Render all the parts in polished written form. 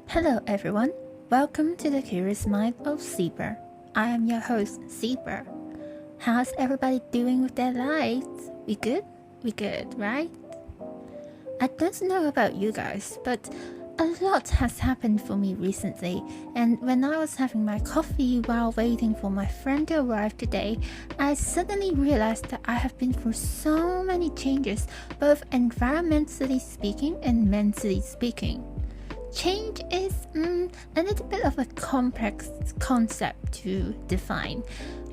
Hello everyone, welcome to the Curious Mind of Zebra. I am your host, Zebra. How's everybody doing with their lives? We good? We good, right? I don't know about you guys, but a lot has happened for me recently, and when I was having my coffee while waiting for my friend to arrive today, I suddenly realized that I have been through so many changes, both environmentally speaking and mentally speaking. Change is a little bit of a complex concept to define.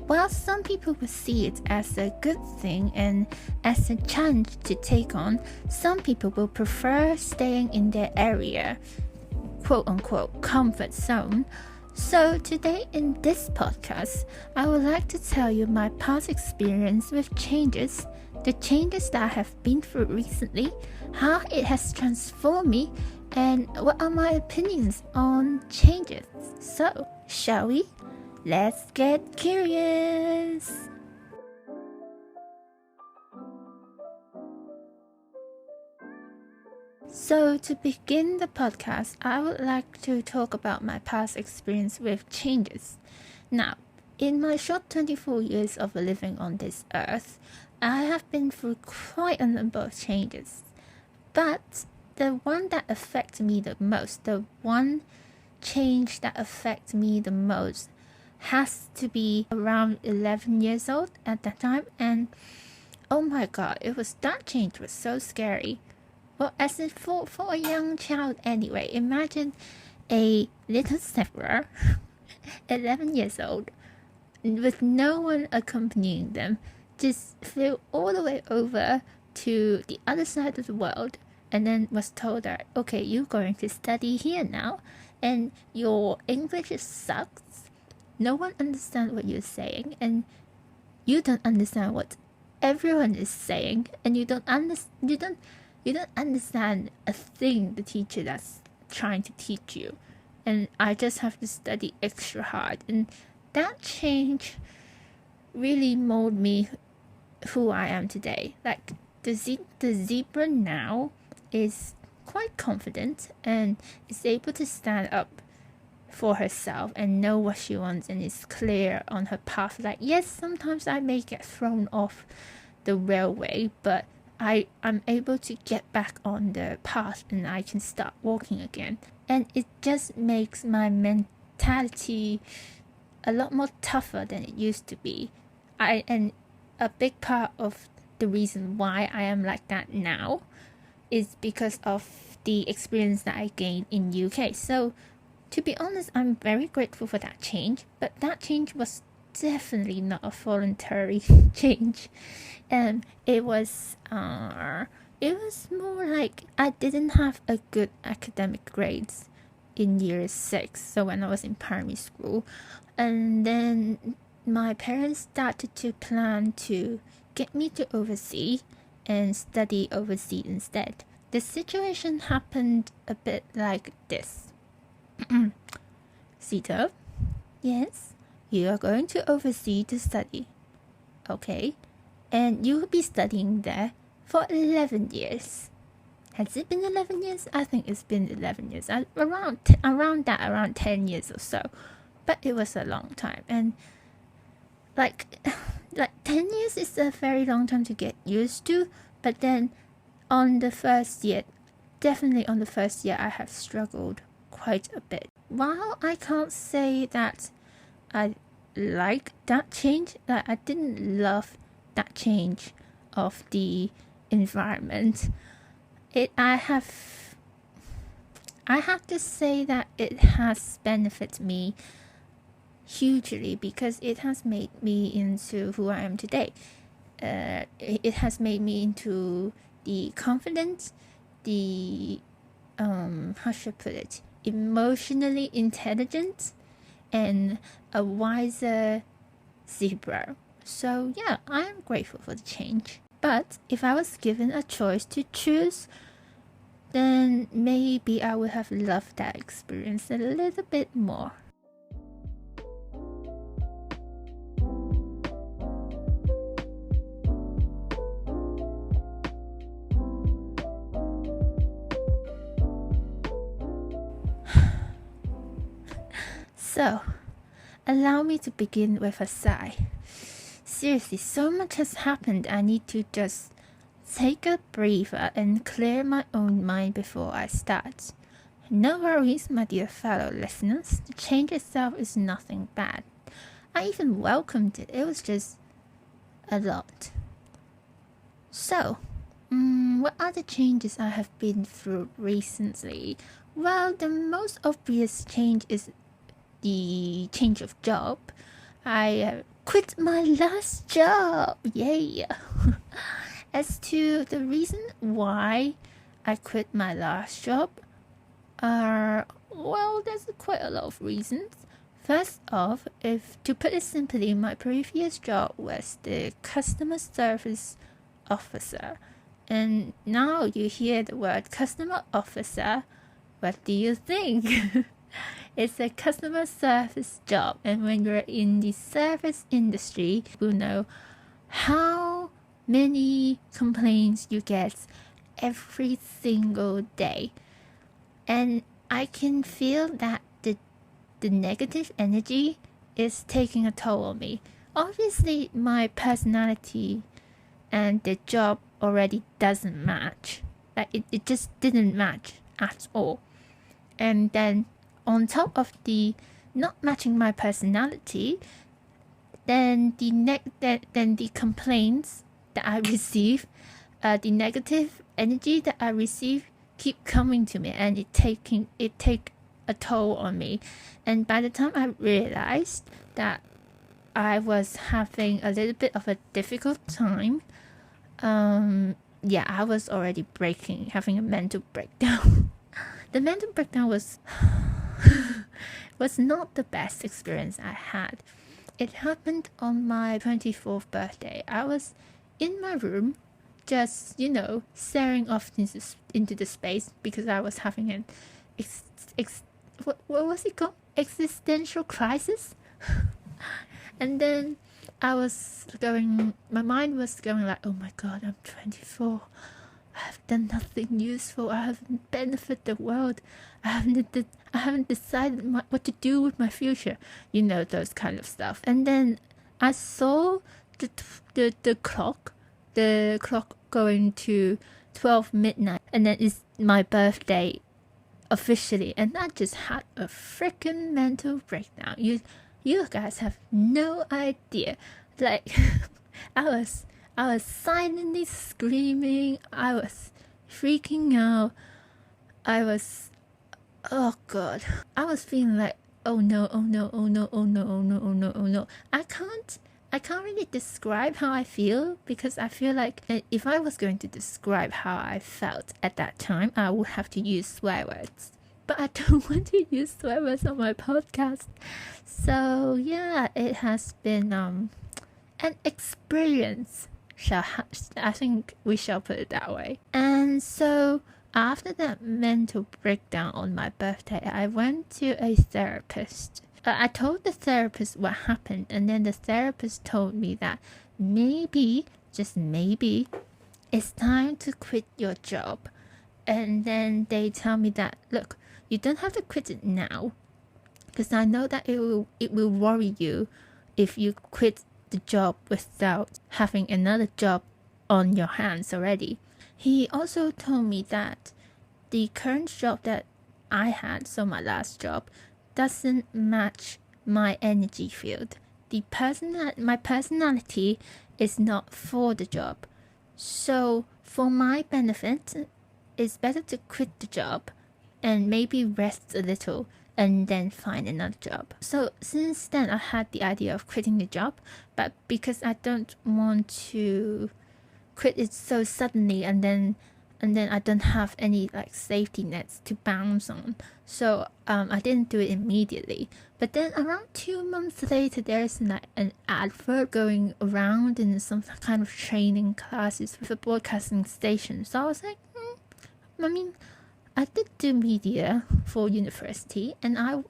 While some people will see it as a good thing and as a challenge to take on, some people will prefer staying in their area, quote unquote, comfort zone. So today in this podcast, I would like to tell you my past experience with changes, the changes that I have been through recently, how it has transformed me, and what are my opinions on changes. So, shall we? Let's get curious! So, to begin the podcast, I would like to talk about my past experience with changes. Now, in my short 24 years of living on this earth, I have been through quite a number of changes. But the one that affects me the most, the one change that affects me the most, has to be around 11 years old at that time, and oh my god, that change was so scary. Well, as in for a young child anyway, imagine a little Sarah, 11 years old, with no one accompanying them, just flew all the way over to the other side of the world, and then was told that, okay, you're going to study here now, and your English sucks. No one understands what you're saying, and you don't understand what everyone is saying, and you don't understand a thing the teacher that's trying to teach you. And I just have to study extra hard, and that change really molded me who I am today. Like the zebra now is quite confident and is able to stand up for herself and know what she wants and is clear on her path. Like, yes, sometimes I may get thrown off the railway, but I'm able to get back on the path and I can start walking again. And it just makes my mentality a lot more tougher than it used to be. And a big part of the reason why I am like that now is because of the experience that I gained in UK. So to be honest, I'm very grateful for that change, but that change was definitely not a voluntary change. And it was more like I didn't have a good academic grades in year 6, so when I was in primary school, and then my parents started to plan to get me to overseas and study overseas instead. The situation happened a bit like this. Sita, yes, you are going to overseas to study. Okay, and you will be studying there for 11 years. Has it been 11 years? I think it's been 11 years. Around 10 years or so. But it was a long time. And like 10 years is a very long time to get used to. But then on the first year, I have struggled quite a bit. While I can't say that I like that change, that I didn't love that change of the environment, I have to say that it has benefited me hugely because it has made me into who I am today. It has made me into the confident, the how should I put it, emotionally intelligent and a wiser zebra. So yeah, I am grateful for the change. But if I was given a choice to choose, then maybe I would have loved that experience a little bit more. So, allow me to begin with a sigh. Seriously, so much has happened. I need to just take a breather and clear my own mind before I start. No worries, my dear fellow listeners. The change itself is nothing bad. I even welcomed it. It was just a lot. So, what are the changes I have been through recently? Well, the most obvious change is the change of job. I quit my last job. Yay! As to the reason why I quit my last job, well, there's quite a lot of reasons. First off, if to put it simply, my previous job was the customer service officer. And now you hear the word customer officer, what do you think? It's a customer service job, and when you're in the service industry, you know how many complaints you get every single day. And I can feel that the negative energy is taking a toll on me. Obviously, my personality and the job already doesn't match. Like it just didn't match at all. And then on top of the not matching my personality, then the complaints that I receive, the negative energy that I receive keep coming to me, and it take a toll on me. And by the time I realized that I was having a little bit of a difficult time, I was already having a mental breakdown. The mental breakdown was not the best experience I had. It happened on my 24th birthday. I was in my room, just, staring off into the space because I was having an what was it called? Existential crisis. And then my mind was going like, oh my god, I'm 24. I have done nothing useful. I haven't benefited the world. I haven't decided what to do with my future. Those kind of stuff. And then I saw the clock going to 12 midnight, and then it's my birthday officially, and I just had a freaking mental breakdown. You guys have no idea. Like I was silently screaming. I was freaking out. Oh god. I was feeling like, oh no. I can't really describe how I feel, because I feel like if I was going to describe how I felt at that time, I would have to use swear words. But I don't want to use swear words on my podcast. So yeah, it has been an experience. I think we shall put it that way. And so after that mental breakdown on my birthday, I went to a therapist. I told the therapist what happened, and then the therapist told me that maybe, just maybe, it's time to quit your job. And then they tell me that, look, you don't have to quit it now, because I know that it will worry you if you quit the job without having another job on your hands already. He also told me that the current job that I had, so my last job, doesn't match my energy field. My personality is not for the job. So for my benefit, it's better to quit the job and maybe rest a little and then find another job. So since then, I had the idea of quitting the job, but because I don't want to quit it so suddenly, and then I don't have any safety nets to bounce on, so I didn't do it immediately. But then around 2 months later, there's an advert going around in some kind of training classes with a broadcasting station. So I was like, I did do media for university, and I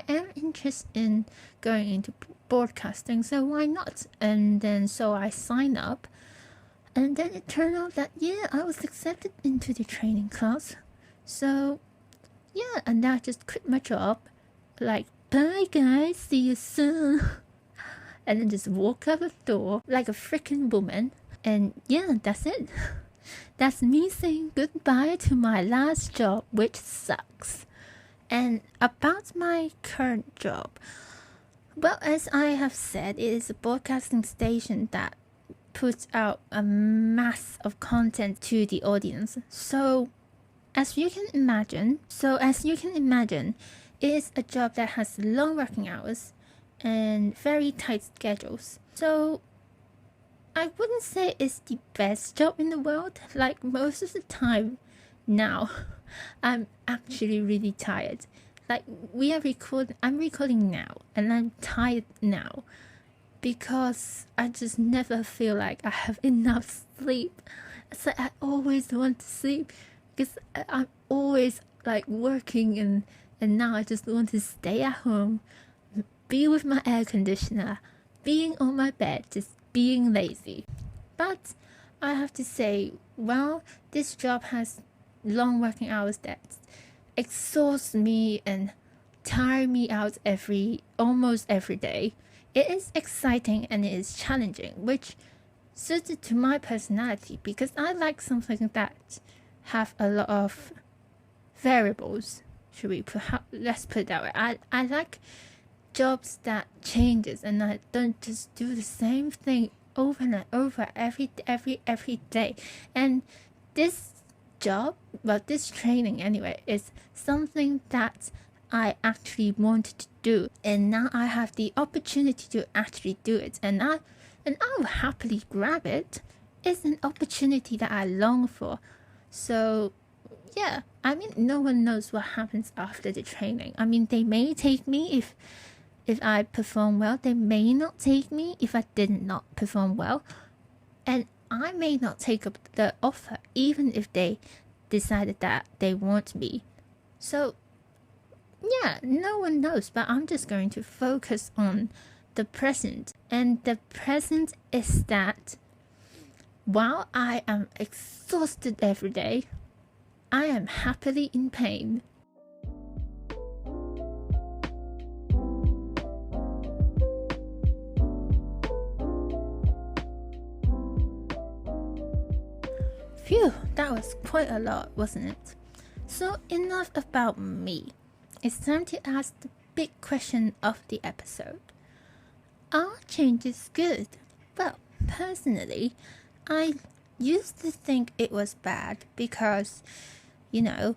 am interested in going into broadcasting, so why not? And then so I signed up. And then it turned out that, I was accepted into the training class. So, and then I just quit my job, bye guys, see you soon. And then just walk out the door like a freaking woman. And yeah, that's it. That's me saying goodbye to my last job, which sucks. And about my current job, well, as I have said, it is a broadcasting station that puts out a mass of content to the audience. So as you can imagine, it is a job that has long working hours and very tight schedules. So I wouldn't say it's the best job in the world. Like most of the time now, I'm actually really tired. Like I'm recording now and I'm tired now because I just never feel like I have enough sleep. It's like I always want to sleep because I'm always like working and now I just want to stay at home, be with my air conditioner, being on my bed, just being lazy. But I have to say, well, this job has long working hours that exhaust me and tire me out almost every day. It is exciting and it is challenging, which suited to my personality because I like something that have a lot of variables. Let's put it that way. I like jobs that changes and I don't just do the same thing over and over every day. And this job, well, this training anyway, is something that I actually wanted to do, and now I have the opportunity to actually do it, and I will happily grab it. It's an opportunity that I long for. So yeah, I mean, no one knows what happens after the training. I mean, they may take me if I perform well. They may not take me if I did not perform well, and I may not take up the offer even if they decided that they want me. So yeah, no one knows, but I'm just going to focus on the present. And the present is that while I am exhausted every day, I am happily in pain. Phew, that was quite a lot, wasn't it? So enough about me. It's time to ask the big question of the episode. Are changes good? Well, personally, I used to think it was bad because, as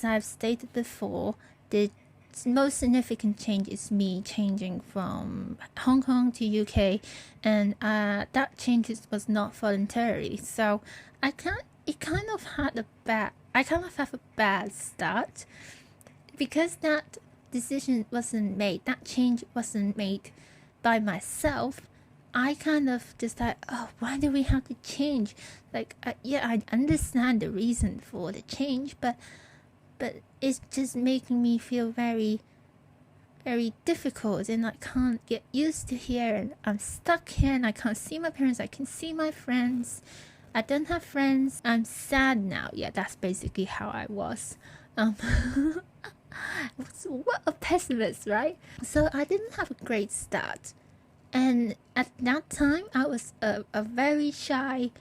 I've stated before, the most significant change is me changing from Hong Kong to UK, and that change was not voluntary. So I kind of have a bad start because that decision wasn't made. That change wasn't made by myself. I kind of just like, oh, why do we have to change? Like, I understand the reason for the change, but it's just making me feel very, very difficult, and I can't get used to here, and I'm stuck here, and I can't see my parents. I can see my friends. I don't have friends. I'm sad now. Yeah, that's basically how I was. What a pessimist, right? So I didn't have a great start. And at that time, I was a very shy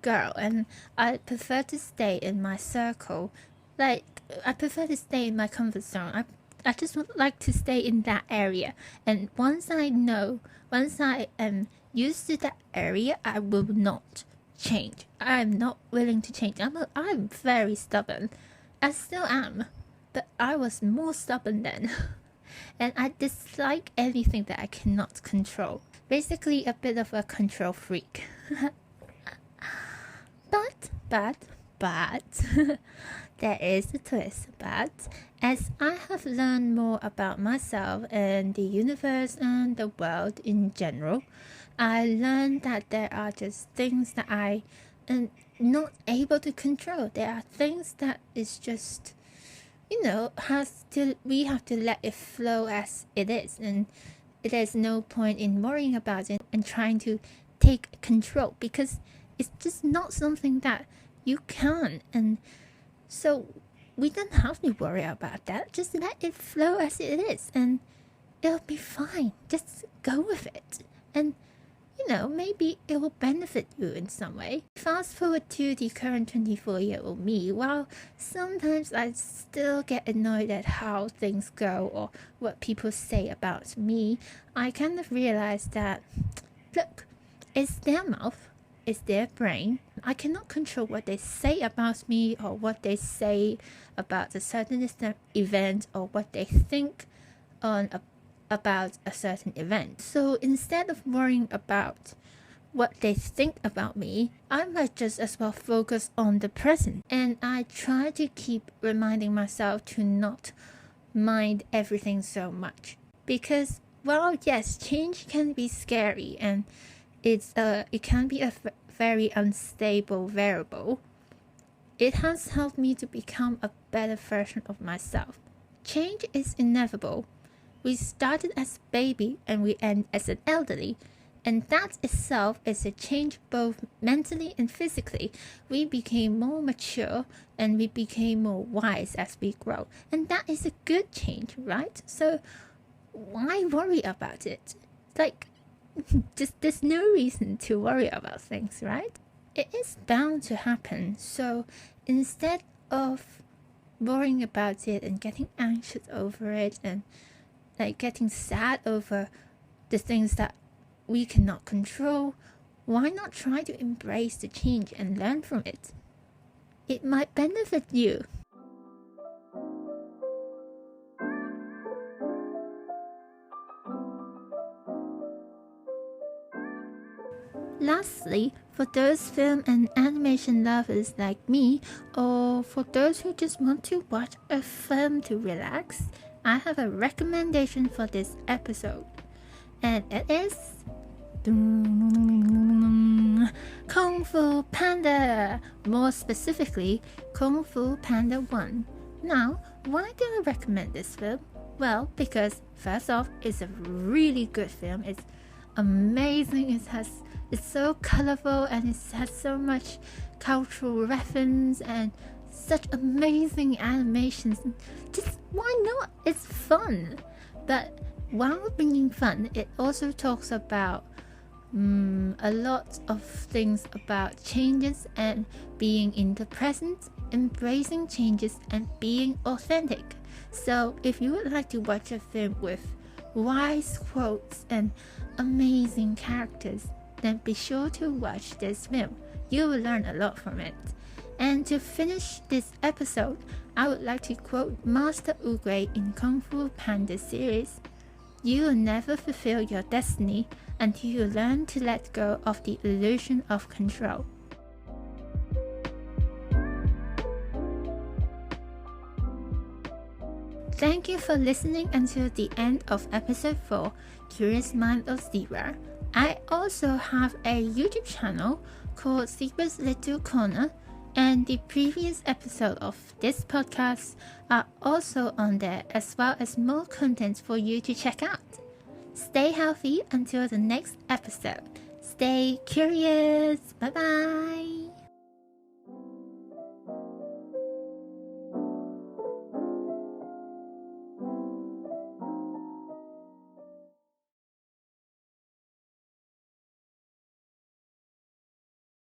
girl, and I prefer to stay in my circle. Like, I prefer to stay in my comfort zone. I just would like to stay in that area. And once I am used to that area, I will not change. I am not willing to change. I'm very stubborn. I still am, but I was more stubborn then. And I dislike anything that I cannot control. Basically, a bit of a control freak. But, there is a twist. But as I have learned more about myself and the universe and the world in general, I learned that there are just things that I am not able to control. There are things that is just, we have to let it flow as it is, and there's no point in worrying about it and trying to take control because it's just not something that you can. And so we don't have to worry about that. Just let it flow as it is, and it'll be fine. Just go with it. And maybe it will benefit you in some way. Fast forward to the current 24-year-old me. While sometimes I still get annoyed at how things go or what people say about me, I kind of realize that, look, it's their mouth, it's their brain. I cannot control what they say about me or what they say about a certain event or what they think about a certain event. So instead of worrying about what they think about me, I might just as well focus on the present. And I try to keep reminding myself to not mind everything so much. Because while yes, change can be scary and it can be a very unstable variable, it has helped me to become a better version of myself. Change is inevitable. We started as a baby and we end as an elderly, and that itself is a change both mentally and physically. We became more mature and we became more wise as we grow, and that is a good change, right? So why worry about it? Just there's no reason to worry about things, right? It is bound to happen. So instead of worrying about it and getting anxious over it and getting sad over the things that we cannot control, why not try to embrace the change and learn from it? It might benefit you. Lastly, for those film and animation lovers like me, or for those who just want to watch a film to relax, I have a recommendation for this episode, and it is Kung Fu Panda, more specifically Kung Fu Panda 1. Now, why do I recommend this film? Well, because first off, it's a really good film. It's amazing. It's so colorful and it has so much cultural reference and such amazing animations. Just why not? It's fun. But while being fun, it also talks about a lot of things about changes and being in the present, embracing changes and being authentic. So if you would like to watch a film with wise quotes and amazing characters, then be sure to watch this film. You will learn a lot from it. And to finish this episode, I would like to quote Master Oogway in Kung Fu Panda series. You will never fulfill your destiny until you learn to let go of the illusion of control. Thank you for listening until the end of episode 4, Curious Mind of Zebra. I also have a YouTube channel called Zebra's Little Corner, and the previous episode of this podcast are also on there, as well as more content for you to check out. Stay healthy until the next episode. Stay curious. Bye bye.